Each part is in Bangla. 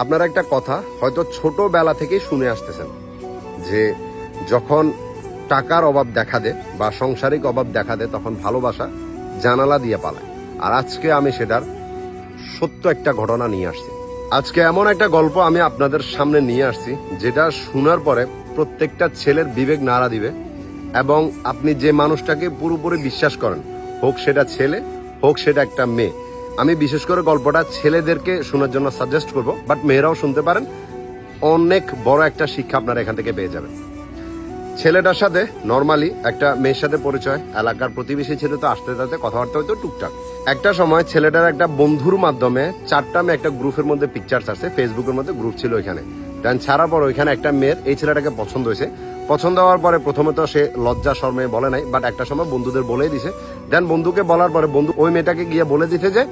আপনার একটা কথা হয়তো ছোটবেলা থেকেই শুনে আসতেছেন যে যখন টাকার অভাব দেখা দেয় বা সাংসারিক অভাব দেখা দেয় তখন ভালোবাসা জানালা দিয়ে পালায়। আর আজকে আমি সেটার সত্য একটা ঘটনা নিয়ে আসছি। আজকে এমন একটা গল্প আমি আপনাদের সামনে নিয়ে আসছি যেটা শোনার পরে প্রত্যেকটা ছেলের বিবেক নাড়া দিবে এবং আপনি যে মানুষটাকে পুরোপুরি বিশ্বাস করেন, হোক সেটা ছেলে হোক সেটা একটা মেয়ে। আমি বিশেষ করে গল্পটা ছেলেদেরকে শোনার জন্য সাজেস্ট করব, বাট মেয়েরাও শুনতে পারেন। অনেক বড় একটা শিক্ষা আপনারা এখান থেকে পেয়ে যাবেন। ছেলেটার সাথে নর্মালি একটা মেয়ের সাথে পরিচয়, এলাকার প্রতিবেশী ছিল, তো আসতে যাতে কথাবার্তা হয়তো টুকটাক। একটা সময় ছেলেটার একটা বন্ধুর মাধ্যমে 4টা মেয়ে একটা গ্রুপের মধ্যে পিকচার ছাড়ছে, ফেসবুকের মধ্যে গ্রুপ ছিল ওইখানে। দেন ছাড়ার পর ওইখানে একটা মেয়ের এই ছেলেটাকে পছন্দ হয়েছে। পছন্দ হওয়ার পরে প্রথমে তো সে লজ্জা শর্মে বলে নাই, বাট একটা সময় বন্ধুদের বলেই দিছে। দেন বন্ধুকে বলার পরে বন্ধু ওই মেয়েটাকে গিয়ে বলে দিতে যে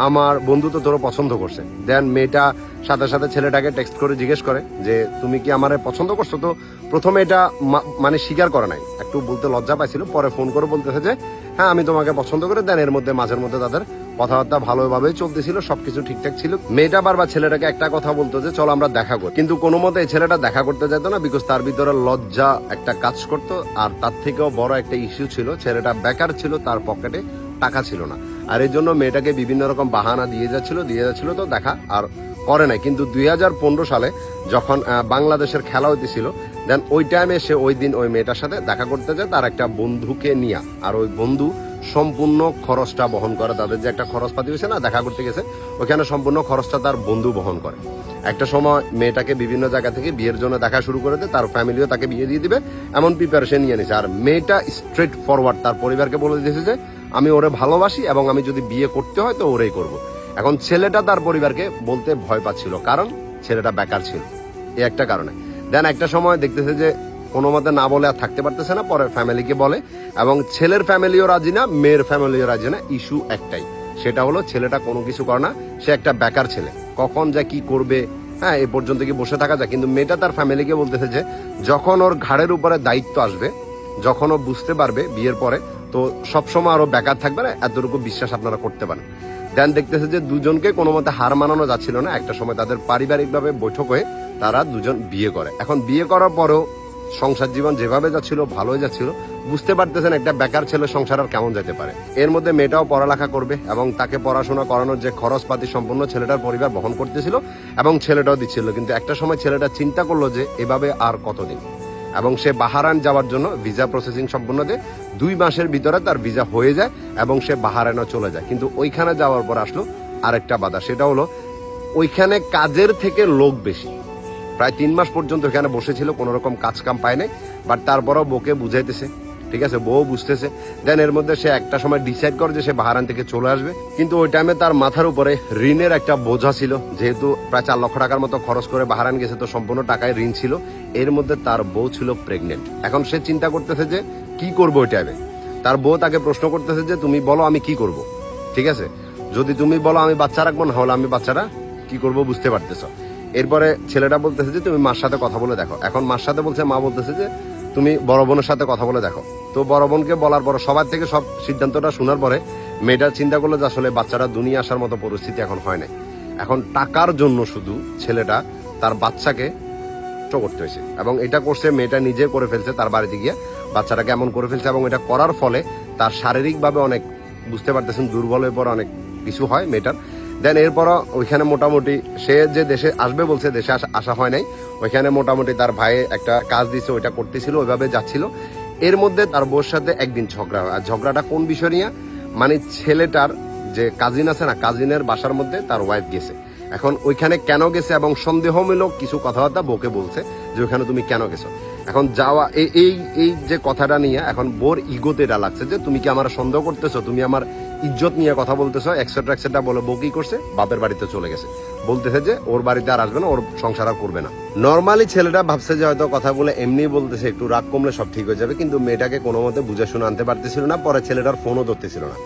আমার বন্ধু তো তোর পছন্দ করছে। দেন মেয়েটা সাথে সাথে ছেলেটাকে টেক্সট করে জিজ্ঞেস করে যে তুমি কি আমারে পছন্দ করছো। তো প্রথমে এটা মানে স্বীকার করে নাই, একটু বলতে লজ্জা পাইছিল। পরে ফোন করে বলতেছে যে হ্যাঁ আমি তোমাকে পছন্দ করে। দেন এর মধ্যে মাঝের মধ্যে তাদের কথাবার্তা ভালোভাবেই চলতেছিল, সবকিছু ঠিকঠাক ছিল। মেয়েটা বারবার ছেলেটাকে একটা কথা বলতো যে চলো আমরা দেখা করি, কিন্তু কোনো মতে এই ছেলেটা দেখা করতে যেত না, বিকজ তার ভিতরে লজ্জা একটা কাজ করতো। আর তার থেকেও বড় একটা ইস্যু ছিল, ছেলেটা বেকার ছিল, তার পকেটে টাকা ছিল না। আর এই জন্য মেয়েটাকে বিভিন্ন রকম বাহানা দিয়ে যাচ্ছিল, তো দেখা আর করে নাই। কিন্তু 2015 সালে যখন বাংলাদেশের খেলা হইতেছিল, দেন ওই টাইমে সে ওই দিন ওই মেয়েটার সাথে দেখা করতে যায় তার একটা বন্ধুকে নিয়ে। আর ওই বন্ধু সম্পূর্ণ খরচটা বহন করে। তাদের যে একটা খরচ পাতি হয়েছে না, দেখা করতে গেছে, ওখানে সম্পূর্ণ খরচটা তার বন্ধু বহন করে। একটা সময় মেয়েটাকে বিভিন্ন জায়গা থেকে বিয়ের জন্য দেখা শুরু করে দেয়, তার ফ্যামিলিও তাকে বিয়ে দিয়ে দিবে এমন প্রিপারেশন নিয়ে নিছে। আর মেয়েটা স্ট্রেট ফরওয়ার্ড তার পরিবারকে বলে দিয়েছে যে আমি ওরে ভালোবাসি এবং আমি যদি বিয়ে করতে হয় তো ওরেই করব। এখন ছেলেটা তার পরিবারকে বলতে ভয় পাচ্ছিল, কারণ ছেলেটা বেকার ছিল, এই একটা কারণে। দেন একটা সময় দেখতেছে যে কোনো মতে না বলে আর থাকতে পারতেছে না, পরে ফ্যামিলিকে বলে এবং ছেলের ফ্যামিলিও রাজি না, মেয়ের ফ্যামিলিও রাজি না। ইস্যু একটাই, সেটা হলো ছেলেটা কোনো কিছু করে না, সে একটা বেকার ছেলে, কখন যা কি করবে হ্যাঁ এ পর্যন্ত কি বসে থাকা যায়। কিন্তু মেয়েটা তার ফ্যামিলিকে বলতেছে যে যখন ওর ঘাড়ের উপরে দায়িত্ব আসবে, যখন ও বুঝতে পারবে বিয়ের পরে, তো সবসময় আরো বেকার থাকবে না, এতটুকু বিশ্বাস আপনারা করতে পারেন। দেন দেখতেছে যে দুজনকে কোনো মতে হার মানানো যাচ্ছিল না। একটা সময় তাদের পারিবারিকভাবে বৈঠক হয়ে তারা দুজন বিয়ে করে। এখন বিয়ে করার পরেও সংসার জীবন যেভাবে যাচ্ছিল ভালোই যাচ্ছিল। বুঝতে পারতেছেন একটা বেকার ছেলে সংসার আর কেমন যেতে পারে। এর মধ্যে মেয়েটাও পড়ালেখা করবে এবং তাকে পড়াশোনা করানোর যে খরচপাতি সম্পূর্ণ ছেলেটার পরিবার বহন করতেছিল এবং ছেলেটাও দিচ্ছিল। কিন্তু একটা সময় ছেলেটা চিন্তা করলো যে এভাবে আর কতদিন, এবং সে বাহারান যাওয়ার জন্য ভিসা প্রসেসিং সম্পূর্ণ দিয়ে 2 মাসের ভিতরে তার ভিসা হয়ে যায় এবং সে বাহারানও চলে যায়। কিন্তু ওইখানে যাওয়ার পর আসলো আরেকটা বাধা, সেটা হলো ওইখানে কাজের থেকে লোক বেশি। প্রায় 3 মাস পর্যন্ত এখানে বসেছিল, কোনো রকম কাজ কাম পায় নাই, বাট তারপরেও বউকে বুঝাইতেছে, ঠিক আছে, বউ বুঝতেছে। দেন এর মধ্যে সে একটা সময় ডিসাইড করে যে সে বাহারান থেকে চলে আসবে। কিন্তু ওই টাইমে তার মাথার উপরে ঋণের একটা বোঝা ছিল, যেহেতু প্রায় 4 লক্ষ টাকার মতো খরচ করে বাহারান গেছে, তো সম্পূর্ণ টাকায় ঋণ ছিল। এর মধ্যে তার বউ ছিল প্রেগনেন্ট। এখন সে চিন্তা করতেছে যে কি করবো ওই টাইমে। তার বউ তাকে প্রশ্ন করতেছে যে তুমি বলো আমি কি করব, ঠিক আছে, যদি তুমি বলো আমি বাচ্চা রাখবো, না হলে আমি বাচ্চাটা কি করব বুঝতে পারতেছ। এরপরে ছেলেটা বলতেছে যে তুমি মার সাথে কথা বলে দেখো। এখন মার সাথে বলছে, মা বলতেছে যে তুমি বড় বোনের সাথে কথা বলে দেখো। তো বড় বোনকে বলার পর সবার থেকে সব সিদ্ধান্তটা শোনার পরে মেয়েটা চিন্তা করলো যে আসলে বাচ্চাটা দুনিয়া আসার মতো পরিস্থিতি এখন হয় নাই। এখন টাকার জন্য শুধু ছেলেটা তার বাচ্চাকে করতে হয়েছে এবং এটা করছে মেয়েটা নিজে করে ফেলছে, তার বাড়িতে গিয়ে বাচ্চাটাকে এমন করে ফেলছে। এবং এটা করার ফলে তার শারীরিকভাবে অনেক, বুঝতে পারতেছেন, দুর্বল হয়ে পরে অনেক কিছু হয় মেয়েটার। দেন এরপরও ওইখানে মোটামুটি সে যে দেশে আসবে বলছে, দেশে আসা হয় নাই। ওইখানে মোটামুটি তার ভাই একটা কাজ দিছে, ওইটা করতেছিল, ওইভাবে যাচ্ছিল। এর মধ্যে তার বউর সাথে একদিন ঝগড়া হয়। আর ঝগড়াটা কোন বিষয় নিয়ে, মানে ছেলেটার যে কাজিন আছে না, কাজিনের বাসার মধ্যে তার ওয়াইফ গেছে। এখন ওইখানে কেন গেছে এবং সন্দেহমূলক কিছু কথাবার্তা বউকে বলছে যে ওইখানে তুমি কেন গেছো। এখন যাওয়া এই যে কথাটা নিয়ে এখন বোর ইগোতে এটা লাগছে যে তুমি কি আমার সন্দেহ করতেছো, তুমি আমার ইজ্জত নিয়ে কথা বলতেছো, এক্সেট্রা এক্সেট্রা বলে বউ কি করছে, বাপের বাড়িতে চলে গেছে। বলতেছে যে ওর বাড়িতে আর আসবে না, ওর সংসার আর করবে না। নর্মালি ছেলেটা ভাবছে যে হয়তো কথা বলে এমনি বলতেছে, একটু রাগ কমলে সব ঠিক হয়ে যাবে। কিন্তু মেয়েটাকে কোনো মতে বুঝে শুনে আনতে পারতেছিল না। পরে ছেলেটার ফোনও ধরতেছিল না।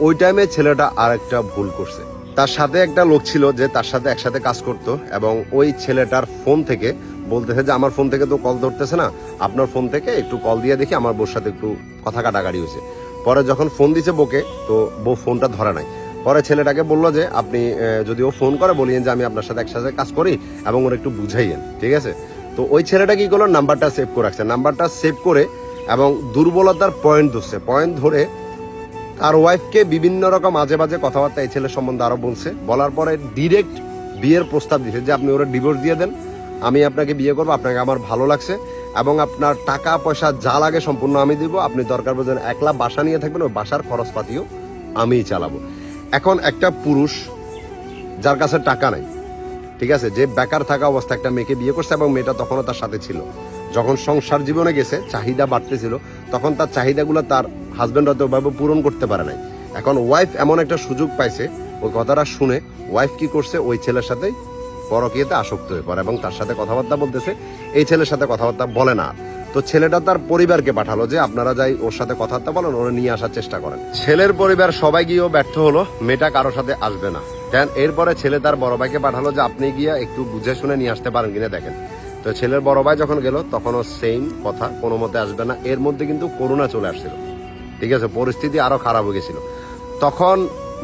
ওই টাইমে ছেলেটা আর একটা ভুল করছে। তার সাথে একটা লোক ছিল যে তার সাথে একসাথে কাজ করতো এবং ওই ছেলেটার ফোন থেকে বলতেছে যে আমার ফোন থেকে তো কল ধরতেছে না, আপনার ফোন থেকে একটু কল দিয়ে দেখি, আমার বউর সাথে একটু কথা কাটাকাটি হয়েছে। পরে যখন ফোন দিছে বউকে, তো বউ ফোনটা ধরে নাই। পরে ছেলেটাকে বললো যে আপনি যদি ও ফোন করে বলিয়েন যে আমি আপনার সাথে একসাথে কাজ করি এবং ওর একটু বুঝাইয়েন, ঠিক আছে। তো ওই ছেলেটা কি করলো, নাম্বারটা সেভ করে রাখছে, নাম্বারটা সেভ করে এবং দুর্বলতার পয়েন্ট ধরছে, পয়েন্ট ধরে তার ওয়াইফকে বিভিন্ন রকম আজে বাজে কথাবার্তা এই ছেলের সম্বন্ধে আরো বলছে। বলার পরে ডিরেক্ট বিয়ের প্রস্তাব দিচ্ছে যে আপনি ওরা ডিভোর্স দিয়ে দেন, আমি আপনাকে বিয়ে করবো, আপনাকে আমার ভালো লাগছে এবং আপনার টাকা পয়সা যা লাগে সম্পূর্ণ আমি দিব, আপনি দরকার পড়বে একলা বাসা নিয়ে থাকবেন, ওই বাসার খরচপাতিও আমিই চালাবো। এখন একটা পুরুষ যার কাছে টাকা নাই, ঠিক আছে, যে বেকার থাকা অবস্থা একটা মেয়েকে বিয়ে করছে এবং মেয়েটা তখনও তার সাথে ছিল, যখন সংসার জীবনে গেছে চাহিদা বাড়তেছিল তখন তার চাহিদাগুলো তার হাজবেন্ড হয়তো ওইভাবে পূরণ করতে পারে নাই। এখন ওয়াইফ এমন একটা সুযোগ পাইছে, ওই কথাটা শুনে ওয়াইফ কি করছে, ওই ছেলের সাথে পরকীয়াতে আসক্ত হয়ে পড়ে এবং তার সাথে কথাবার্তা বলতেছে, এই ছেলের সাথে কথাবার্তা বলে না। তো ছেলেটা তার পরিবারকে পাঠালো যে আপনারা যাই ওর সাথে কথাবার্তা বলেন, ওরা নিয়ে আসার চেষ্টা করেন। ছেলের পরিবার সবাই গিয়েও ব্যর্থ হলো, মেয়েটা কারোর সাথে আসবে না। দেন এরপরে ছেলে তার বড় ভাইকে পাঠালো যে আপনি গিয়ে একটু বুঝে শুনে নিয়ে আসতে পারেন কিনা দেখেন। তো ছেলের বড় ভাই যখন গেল তখনও সেম কথা, কোনো মতে আসবে না। এর মধ্যে কিন্তু করোনা চলে আসছিল, ঠিক আছে, পরিস্থিতি আরো খারাপ হয়ে গেছিল। তখন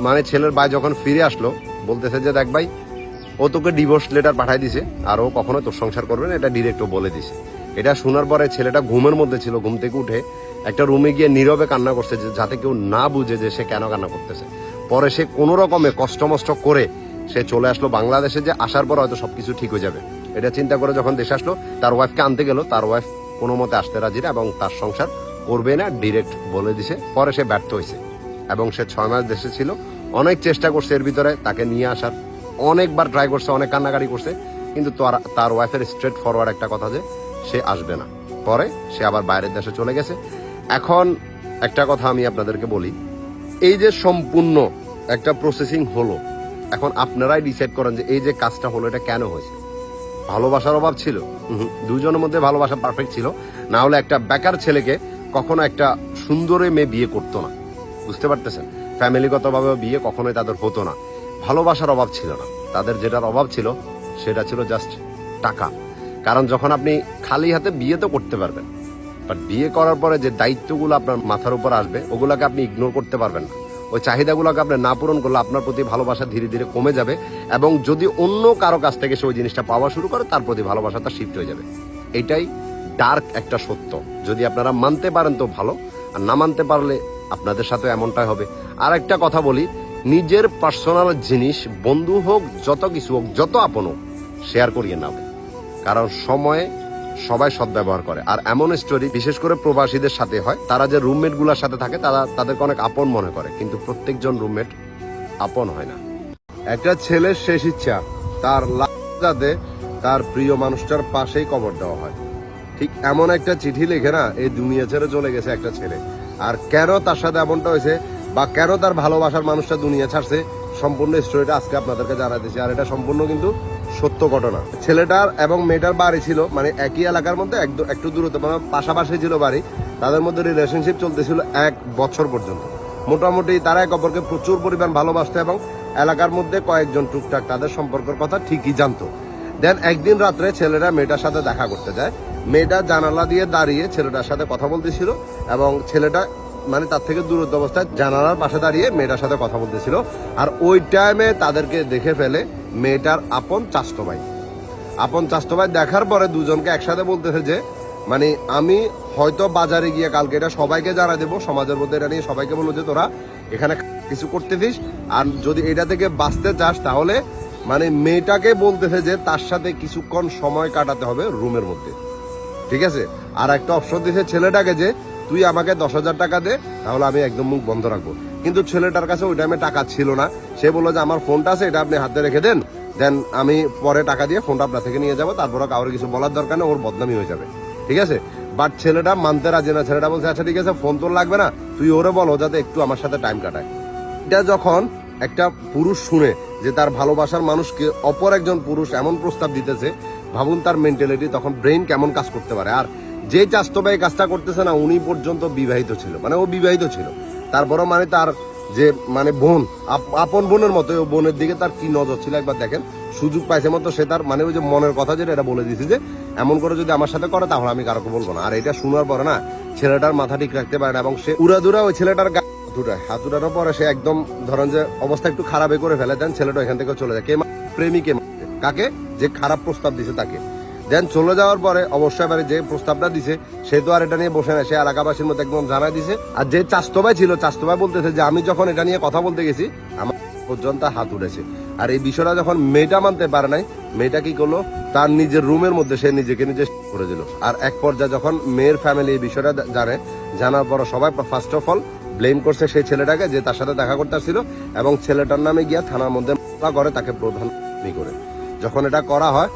মানে ছেলের ভাই যখন ফিরে আসলো বলতেছে যে দেখ ভাই, ও তোকে ডিভোর্স লেটার পাঠাই দিছে আর ও কখনো তোর সংসার করবে না, এটা ডিরেক্ট ও বলে দিছে। এটা শোনার পরে ছেলেটা ঘুমের মধ্যে ছিল, ঘুম থেকে উঠে একটা রুমে গিয়ে নীরবে কান্না করছে যাতে কেউ না বুঝে যে সে কেন কান্না করতেছে। পরে সে কোনো রকমে কষ্ট করে সে চলে আসলো বাংলাদেশে, যে আসার পর হয়তো সবকিছু ঠিক হয়ে যাবে এটা চিন্তা করে যখন দেশে আসলো, তার ওয়াইফকে আনতে গেল, তার ওয়াইফ কোনো মতে আসতে রাজি না এবং তার সংসার করবে না, ডিরেক্ট বলে দিছে। পরে সে ব্যর্থ হয়েছে এবং সে 6 মাস দেশে ছিল, অনেক চেষ্টা করছে এর ভিতরে তাকে নিয়ে আসার, অনেকবার ট্রাই করছে, অনেক কান্নাকাটি করছে, কিন্তু তার ওয়াইফের স্ট্রেট ফরওয়ার্ড একটা কথা যে সে আসবে না। পরে সে আবার বাইরের দেশে চলে গেছে। এখন একটা কথা আমি আপনাদেরকে বলি, এই যে সম্পূর্ণ একটা প্রসেসিং হলো, এখন আপনারাই ডিসাইড করেন যে এই যে কাজটা হলো এটা কেন হয়েছে। ভালোবাসার অভাব ছিল? দুজনের মধ্যে ভালোবাসা পারফেক্ট ছিল, না হলে একটা বেকার ছেলেকে কখনো একটা সুন্দরী মেয়ে বিয়ে করতো না, বুঝতে পারতেছেন? ফ্যামিলিগতভাবে বিয়ে কখনোই তাদের হতো না। ভালোবাসার অভাব ছিল না, তাদের যেটার অভাব ছিল সেটা ছিল জাস্ট টাকা। কারণ যখন আপনি খালি হাতে বিয়ে তো করতে পারবেন, বাট বিয়ে করার পরে যে দায়িত্বগুলো আপনার মাথার উপর আসবে ওগুলোকে আপনি ইগনোর করতে পারবেন না। ওই চাহিদাগুলোকে আপনি না পূরণ করলে আপনার প্রতি ভালোবাসা ধীরে ধীরে কমে যাবে এবং যদি অন্য কারো কাছ থেকে সে ওই জিনিসটা পাওয়া শুরু করে তার প্রতি ভালোবাসাটা শিফট হয়ে যাবে। এটাই ডার্ক একটা সত্য। যদি আপনারা মানতে পারেন তো ভালো, আর না মানতে পারলে আপনাদের সাথে এমনটাই হবে। আর একটা কথা বলি, নিজের পার্সোনাল জিনিস, বন্ধু হোক, যত কিছু হোক, যত আপন হোক, শেয়ার করিয়ে না, কারণ সময়ে সবাই সদ্ব্যবহার করে। আর এমন স্টোরি বিশেষ করে প্রবাসীদের সাথে হয়, তারা যে রুমমেট গুলার সাথে থাকে তাদেরকে অনেক আপন মনে করে, কিন্তু প্রত্যেকজন রুমমেট আপন হয় না। একটা ছেলের শেষ ইচ্ছা তার যাতে তার প্রিয় মানুষটার পাশেই কবর দেওয়া হয়, ঠিক এমন একটা চিঠি লিখে না এই দুনিয়া ছেড়ে চলে গেছে একটা ছেলে। আর কেন তার সাথে এমনটা হয়েছে বা কেন তার ভালোবাসার মানুষটা দুনিয়া ছাড়ছে, সম্পূর্ণ স্টোরিটা আজকে আপনাদেরকে জানাতেছি। আর এটা সম্পূর্ণ কিন্তু সত্য ঘটনা। ছেলেটার এবং মেয়েটার বাড়ি ছিল মানে একই এলাকার মধ্যে, একটু দূরত্ব, মানে পাশাপাশি ছিল বাড়ি। তাদের মধ্যে রিলেশনশিপ চলতেছিল 1 বছর পর্যন্ত। মোটামুটি তারা এক অপরকে প্রচুর পরিমাণ ভালোবাসতো এবং এলাকার মধ্যে কয়েকজন টুকটাক তাদের সম্পর্কের কথা ঠিকই জানতো। দেন একদিন রাত্রে ছেলেরা মেয়েটার সাথে দেখা করতে যায়। মেয়েটা জানালা দিয়ে দাঁড়িয়ে ছেলেটার সাথে কথা বলতেছিল এবং ছেলেটা মানে তার থেকে দূরত্ব অবস্থায় জানালার পাশে দাঁড়িয়ে মেয়েটার সাথে কথা বলতেছিল। আর ওই টাইমে তাদেরকে দেখে ফেলে মেয়েটার আপন চাচতো ভাই। দেখার পরে দুজনকে একসাথে বলতেছে যে মানে আমি হয়তো বাজারে গিয়ে কালকে এটা সবাইকে জানা দেবো, সমাজের মধ্যে এটা নিয়ে সবাইকে বলবো যে তোরা এখানে কিছু করতেছিস, আর যদি এটা থেকে বাঁচতে চাস তাহলে মানে মেয়েটাকে বলতেছে যে তার সাথে কিছুক্ষণ সময় কাটাতে হবে রুমের মধ্যে, ঠিক আছে। আর একটা অপশন দিয়েছে ছেলেটাকে যে তুই আমাকে 10,000 টাকা দে, তাহলে আমি একদম মুখ বন্ধ রাখবো। কিন্তু ছেলেটার কাছে ওই টাইমে টাকা ছিল না। সে বললো যে আমার ফোনটা আছে, এটা আপনি হাতে রেখে দেন, দেন আমি পরে টাকা দিয়ে ফোনটা আপনার থেকে নিয়ে যাবো, তারপরে কাউরে কিছু বলার দরকার নেই, ওর বদনামি হয়ে যাবে, ঠিক আছে। বাট ছেলেটা মানতে রাজি না। ছেলেটা বলছে আচ্ছা ঠিক আছে, ফোন তোর লাগবে না, তুই ওরে বলো যাতে একটু আমার সাথে টাইম কাটায়। এটা যখন একটা পুরুষ শুনে যে তার ভালোবাসার মানুষকে অপর একজন পুরুষ এমন প্রস্তাব দিতেছে, ভাবুন তার মেন্টালিটি তখন, ব্রেইন কেমন কাজ করতে পারে। আর যে চাস্তো ভাই কাজটা করতেছে না, উনি পর্যন্ত বিবাহিত ছিল, মানে ও বিবাহিত ছিল, তারপরও মানে তার যে মানে বোন, আপন বোনের মতো, ও বোনের দিকে তার কি নজর ছিল একবার দেখেন। সুযোগ পাইছে মতো সে তার মানে ওই যে মনের কথা যেটা এটা বলে দিয়েছে যে এমন করে যদি আমার সাথে করে তাহলে আমি কারোকে বলবো না। আর এটা শোনার পরে না ছেলেটার মাথা ঠিক রাখতে পারে না এবং সে উড়াদুরা ওই ছেলেটার হাত উঠানোর পরে সে একদম ধরেন যে অবস্থা একটু খারাপই করে ফেলে, দেন ছেলেটা এখান থেকে চলে যায়। কে প্রেমিকে কাকে, যে খারাপ প্রস্তাব দিছে তাকে। দেন চলে যাওয়ার পরে অবশ্যই এবারে যে প্রস্তাবটা দিছে সে তো আর এটা নিয়ে বসে না, সে এলাকাবাসীর মধ্যে একদম জানাই দিছে। আর যে চাস্তো ভাই ছিল, চাস্তো ভাই বলতেছে যে আমি যখন এটা নিয়ে কথা বলতে গেছি আমার পর্যন্ত হাত উঠেছে। আর এই বিষয়টা যখন মেয়েটা মানতে পারে নাই, মেয়েটা কি করলো, তার নিজের রুমের মধ্যে সে নিজেকে নিজে করে দিল। আর এক পর্যায়ে যখন মেয়ের ফ্যামিলি এই বিষয়টা জানে, জানার পর সবাই ফার্স্ট অফ অল ব্লেম করছে সেই ছেলেটাকে যে তার সাথে দেখা করতে আসছিল, এবং ছেলেটার নামে গিয়া থানার মধ্যে মামলা করে তাকে প্রধান করে। যখন এটা করা হয়